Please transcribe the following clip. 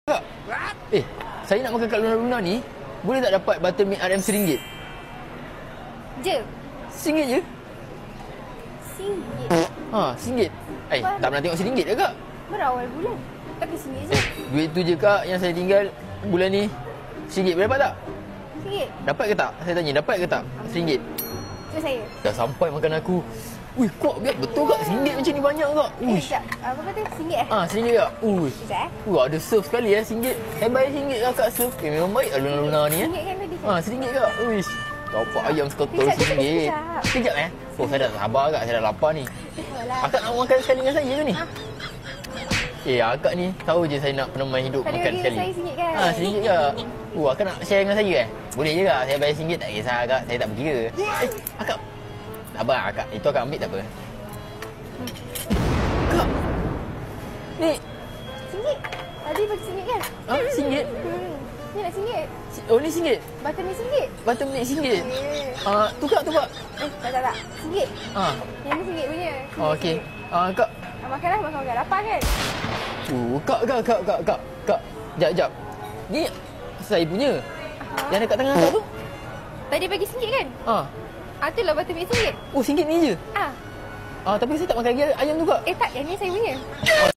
Kak. Saya nak makan kat Luna ni. Boleh tak dapat buttermilk RM RM1? Je. RM1 je? RM1. RM1. Tak pernah tengok RM1 dah kak? Berawal bulan. Tapi RM1 je. Duit tu je kak yang saya tinggal bulan ni. RM1 boleh dapat tak? RM1. Dapat ke tak? Saya tanya, dapat ke tak? RM1. Cuba saya. Dah sampai makan aku. Wih, kok biar betul kak? RM1 macam ni banyak kak? Sekejap. Apa kata? RM1 RM1 kak? Sekejap Ada serve sekali RM1. Saya bayar RM1 kakak serve. Memang baik lah Luna ni. RM1 kan tadi? RM1 kak? Wish. Dapat ayam sekotol RM1. Sekejap saya dah tak sabar kak. Saya dah lapar ni. Akak nak makan sekali dengan saya ke ni? Akak ni tahu je saya nak peneman hidup tadi makan sekali. Tadi saya RM1 kan? RM1 kak. Akak nak share dengan saya Boleh je kak. Saya bayar RM1 tak kisah kak. Saya tak berkira. Akak. Sabar akak. Itu akak ambil tak apa. Kak. Ni. RM1. Tadi bagi RM1 kan? RM1? Ni nak RM1. Oh ni RM1? Buttermilk RM1. Buttermilk RM1? Tukar. Tak. RM1. Yang ni RM1 punya. Okey. Kak. Makan. Lapar kan? Kak. Jap. Ni saya punya. Yang dekat tengah kak tu? Tadi bagi RM1 kan? Itulah buttermilk RM1. RM1 ni je? Tapi saya tak makan lagi ayam tu kak. Tak, yang ni saya punya.